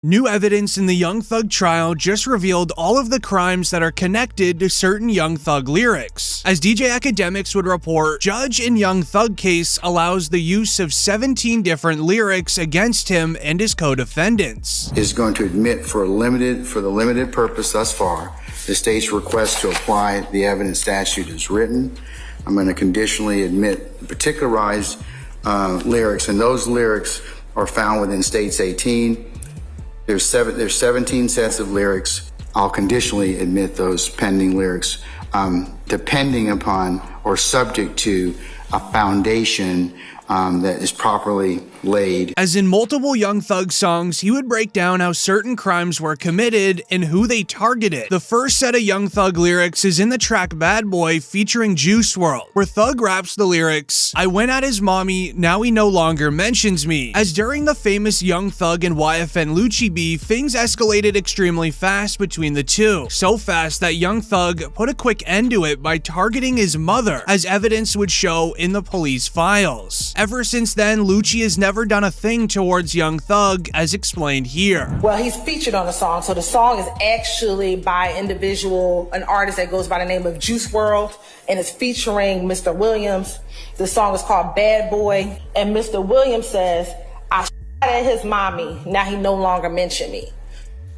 New evidence in the Young Thug trial just revealed all of the crimes that are connected to certain Young Thug lyrics. As DJ Akademiks would report, judge in Young Thug case allows the use of 17 different lyrics against him and his co-defendants. Is going to admit for the limited purpose thus far, the state's request to apply the evidence statute as written. I'm going to conditionally admit particularized lyrics, and those lyrics are found within states 18. There's 17 sets of lyrics. I'll conditionally admit those pending lyrics, depending upon or subject to a foundation that is properly laid. As in multiple Young Thug songs, he would break down how certain crimes were committed and who they targeted. The first set of Young Thug lyrics is in the track Bad Boy featuring Juice WRLD, where Thug raps the lyrics, "I went at his mommy, now he no longer mentions me." As during the famous Young Thug and YFN Lucci beef, things escalated extremely fast between the two. So fast that Young Thug put a quick end to it by targeting his mother, as evidence would show in the police files. Ever since then, Lucci has never done a thing towards Young Thug, as explained here. Well, he's featured on the song, so the song is actually by an artist that goes by the name of Juice WRLD, and it's featuring Mr. Williams. The song is called Bad Boy, and Mr. Williams says, "I shot at his mommy, now he no longer mention me."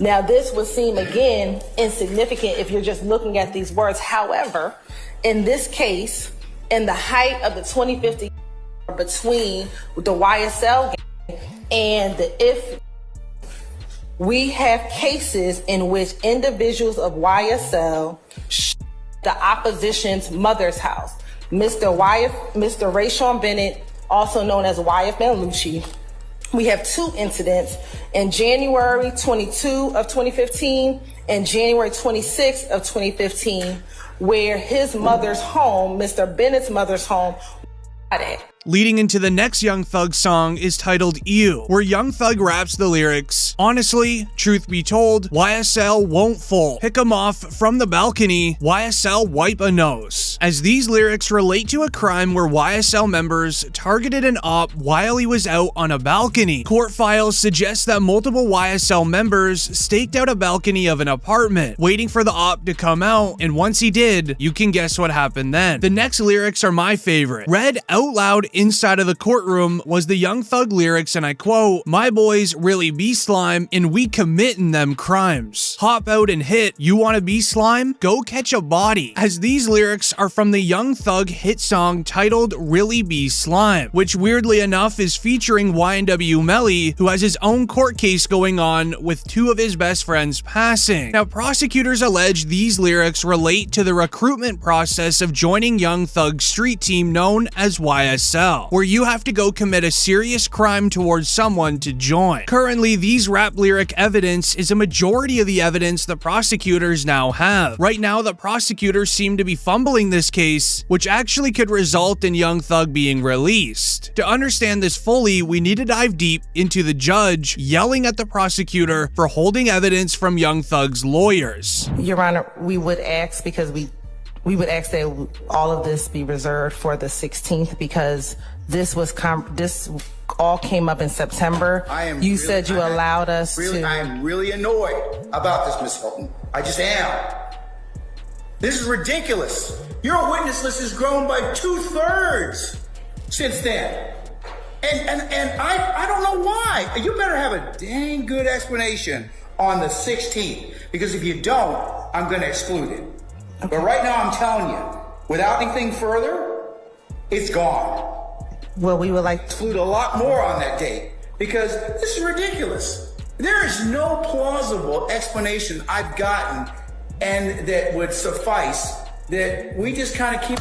Now, this would seem, again, insignificant if you're just looking at these words. However, in this case, in the height of the 2050 between the YSL gang and the IF, we have cases in which individuals of YSL the opposition's mother's house. Mr. Rayshawn Bennett, also known as YFN Lucci. We have two incidents in January 22 of 2015 and January 26 of 2015, where his mother's home, Mr. Bennett's mother's home, Leading into the next Young Thug song is titled Ew, where Young Thug raps the lyrics, "Honestly, truth be told, YSL won't fold. Pick 'em off from the balcony, YSL wipe a nose." As these lyrics relate to a crime where YSL members targeted an op while he was out on a balcony. Court files suggest that multiple YSL members staked out a balcony of an apartment, waiting for the op to come out, and once he did, you can guess what happened then. The next lyrics are my favorite. Read out loud inside of the courtroom was the Young Thug lyrics, and I quote, "My boys really be slime and we committin' them crimes. Hop out and hit, you wanna be slime? Go catch a body." As these lyrics are from the Young Thug hit song titled Really Be Slime, which weirdly enough is featuring YNW Melly, who has his own court case going on with two of his best friends passing. Now, prosecutors allege these lyrics relate to the recruitment process of joining Young Thug's street team known as YSL, where you have to go commit a serious crime towards someone to join. Currently, these rap lyric evidence is a majority of the evidence the prosecutors now have. Right now, the prosecutors seem to be fumbling this case, which actually could result in Young Thug being released. To understand this fully, we need to dive deep into the judge yelling at the prosecutor for holding evidence from Young Thug's lawyers. Your Honor, we would ask, because we would ask that all of this be reserved for the 16th, because this all came up in September. You said you allowed us to. I am really annoyed about this, Ms. Hilton. I just am. This is ridiculous. Your witness list has grown by 2/3 since then. And I don't know why. You better have a dang good explanation on the 16th, because if you don't, I'm going to exclude it. Okay. But right now, I'm telling you, without anything further, it's gone. Well, we would like to exclude a lot more on that date, because this is ridiculous. There is no plausible explanation I've gotten and that would suffice, that we just kind of keep,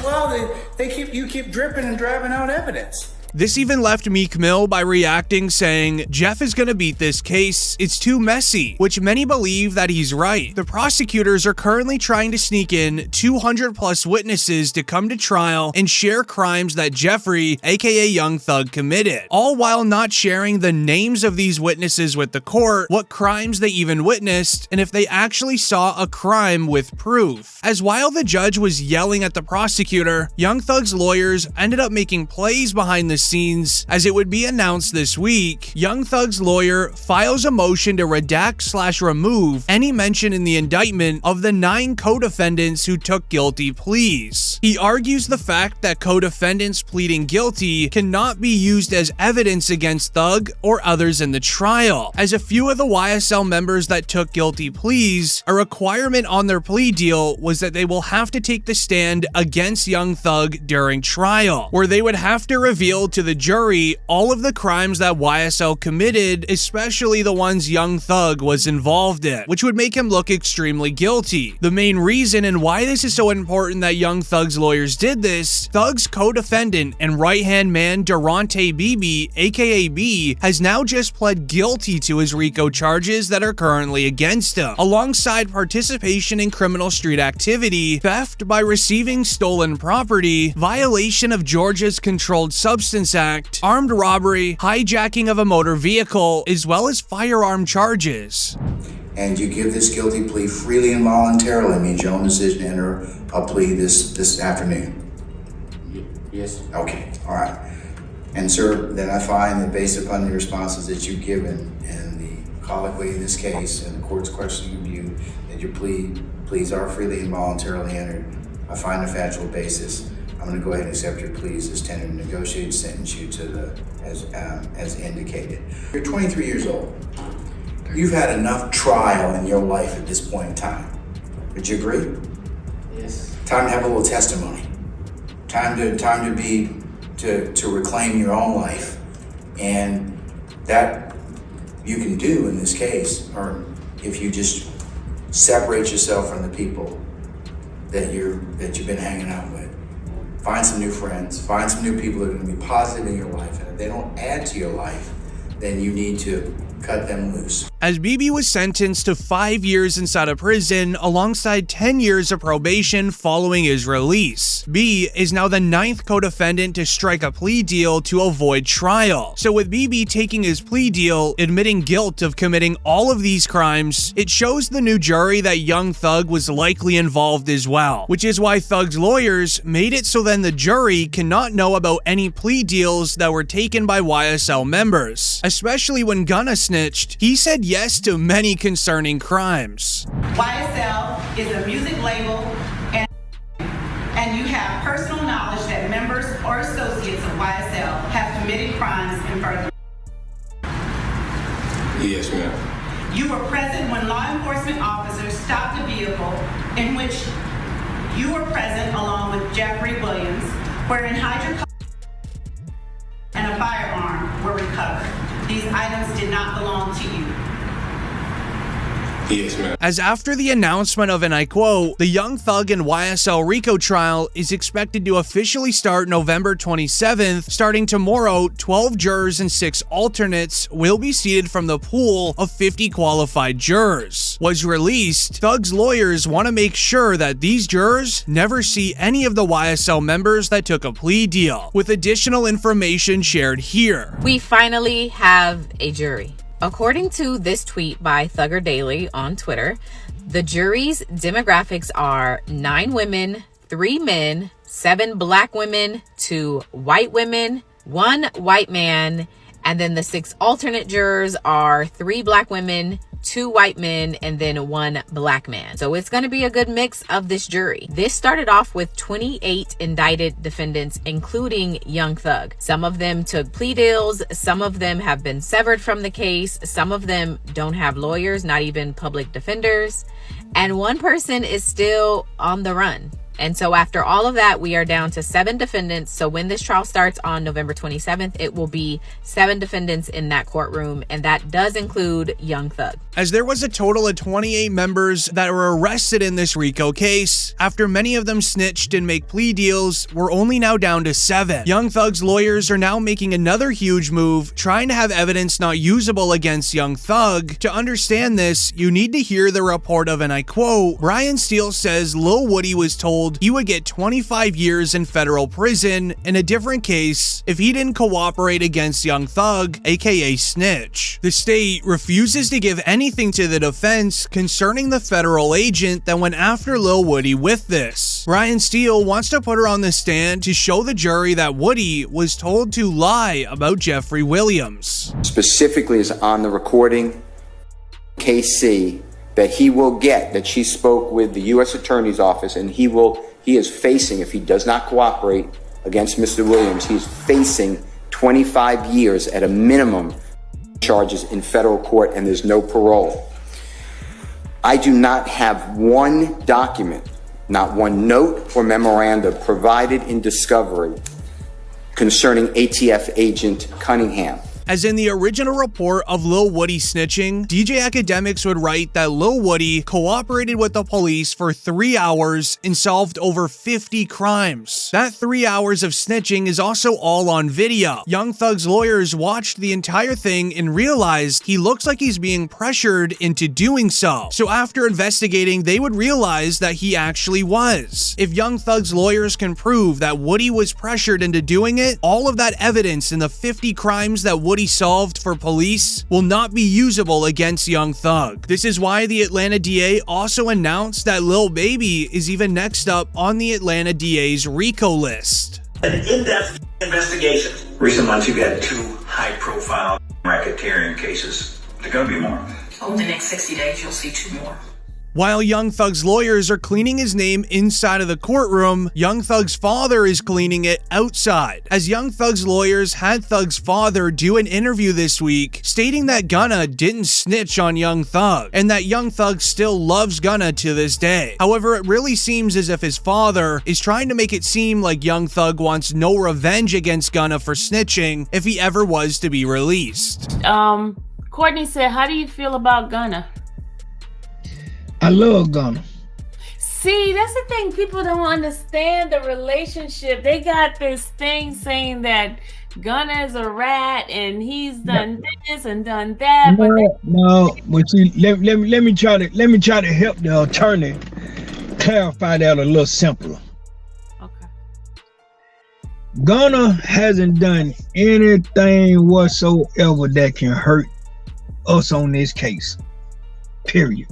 you keep dripping and driving out evidence. This even left Meek Mill by reacting, saying, "Jeff is gonna beat this case. It's too messy," which many believe that he's right. The prosecutors are currently trying to sneak in 200 plus witnesses to come to trial and share crimes that Jeffrey, aka Young Thug, committed, all while not sharing the names of these witnesses with the court, what crimes they even witnessed, and if they actually saw a crime with proof. As while the judge was yelling at the prosecutor, Young Thug's lawyers ended up making plays behind the scenes, as it would be announced this week, Young Thug's lawyer files a motion to redact/remove any mention in the indictment of the 9 co-defendants who took guilty pleas. He argues the fact that co-defendants pleading guilty cannot be used as evidence against Thug or others in the trial, as a few of the YSL members that took guilty pleas, a requirement on their plea deal was that they will have to take the stand against Young Thug during trial, where they would have to reveal to the jury all of the crimes that YSL committed, especially the ones Young Thug was involved in, which would make him look extremely guilty. The main reason and why this is so important that Young Thug's lawyers did this, Thug's co-defendant and right-hand man Durante Beebe, aka B, has now just pled guilty to his RICO charges that are currently against him, alongside participation in criminal street activity, theft by receiving stolen property, violation of Georgia's Controlled Substance Act, armed robbery, hijacking of a motor vehicle, as well as firearm charges. And you give this guilty plea freely and voluntarily, means your own decision to enter a plea this afternoon? Yes. Okay, all right. And sir, then I find that based upon the responses that you've given and the colloquy in this case and the court's questioning of you, that your pleas are freely and voluntarily entered, I find a factual basis. I'm going to go ahead and accept your pleas as tender and negotiate, sentence you to the as indicated. You're 23 years old. You've had enough trial in your life at this point in time. Would you agree? Yes. Time to have a little testimony. Time to reclaim your own life, and that you can do in this case, or if you just separate yourself from the people that you've been hanging out with. Find some new friends, find some new people that are going to be positive in your life, and if they don't add to your life, then you need to cut them loose. As Beebe was sentenced to 5 years inside of prison alongside 10 years of probation following his release. B is now the 9th co-defendant to strike a plea deal to avoid trial. So with Beebe taking his plea deal, admitting guilt of committing all of these crimes, it shows the new jury that Young Thug was likely involved as well, which is why Thug's lawyers made it so then the jury cannot know about any plea deals that were taken by YSL members, especially when Gunna snitched. He said yes to many concerning crimes. YSL is a music label, and you have personal knowledge that members or associates of YSL have committed crimes in furtherance. Yes, ma'am. You were present when law enforcement officers stopped a vehicle in which you were present along with Jeffrey Williams, wherein hydrocarbons and a firearm were recovered. These items did not belong to you. Yes, ma'am. As after the announcement of, and I quote, the Young Thug and YSL RICO trial is expected to officially start November 27th, starting tomorrow, 12 jurors and 6 alternates will be seated from the pool of 50 qualified jurors. Was released, Thug's lawyers want to make sure that these jurors never see any of the YSL members that took a plea deal, with additional information shared here. We finally have a jury. According to this tweet by Thugger Daily on Twitter, the jury's demographics are 9 women, 3 men, 7 black women, 2 white women, 1 white man, and then the 6 alternate jurors are 3 black women, 2 white men, and then 1 black man. So it's going to be a good mix of this jury. This started off with 28 indicted defendants, including Young Thug. Some of them took plea deals. Some of them have been severed from the case. Some of them don't have lawyers, not even public defenders. And one person is still on the run. And so after all of that, we are down to 7 defendants. So when this trial starts on November 27th, it will be 7 defendants in that courtroom. And that does include Young Thug. As there was a total of 28 members that were arrested in this RICO case, after many of them snitched and make plea deals, we're only now down to 7. Young Thug's lawyers are now making another huge move, trying to have evidence not usable against Young Thug. To understand this, you need to hear the report of, and I quote, Brian Steele says Lil Woody was told told he would get 25 years in federal prison in a different case if he didn't cooperate against Young Thug, aka Snitch. The state refuses to give anything to the defense concerning the federal agent that went after Lil Woody with this. Ryan Steele wants to put her on the stand to show the jury that Woody was told to lie about Jeffrey Williams. Specifically is on the recording, KC, that he will get, that she spoke with the U.S. Attorney's Office, and he is facing, if he does not cooperate against Mr. Williams, he's facing 25 years at a minimum charges in federal court, and there's no parole. I do not have one document, not one note or memoranda provided in discovery concerning ATF agent Cunningham. As in the original report of Lil Woody snitching, DJ Akademiks would write that Lil Woody cooperated with the police for 3 hours and solved over 50 crimes. That 3 hours of snitching is also all on video. Young Thug's lawyers watched the entire thing and realized he looks like he's being pressured into doing so. So after investigating, they would realize that he actually was. If Young Thug's lawyers can prove that Woody was pressured into doing it, all of that evidence in the 50 crimes that Woody solved for police will not be usable against Young Thug. This is why the Atlanta DA also announced that Lil Baby is even next up on the Atlanta DA's RICO list. An in-depth investigation. Recent months you've had 2 high-profile racketeering cases. There are going to be more. Over the next 60 days, you'll see 2 more. While Young Thug's lawyers are cleaning his name inside of the courtroom, Young Thug's father is cleaning it outside. As Young Thug's lawyers had Thug's father do an interview this week, stating that Gunna didn't snitch on Young Thug, and that Young Thug still loves Gunna to this day. However, it really seems as if his father is trying to make it seem like Young Thug wants no revenge against Gunna for snitching if he ever was to be released. Courtney said, how do you feel about Gunna? I love Gunna. See, that's the thing. People don't understand the relationship. They got this thing saying that Gunna is a rat and he's done this and done that. But see, let me try to help the attorney clarify that a little simpler. Okay. Gunna hasn't done anything whatsoever that can hurt us on this case. Period.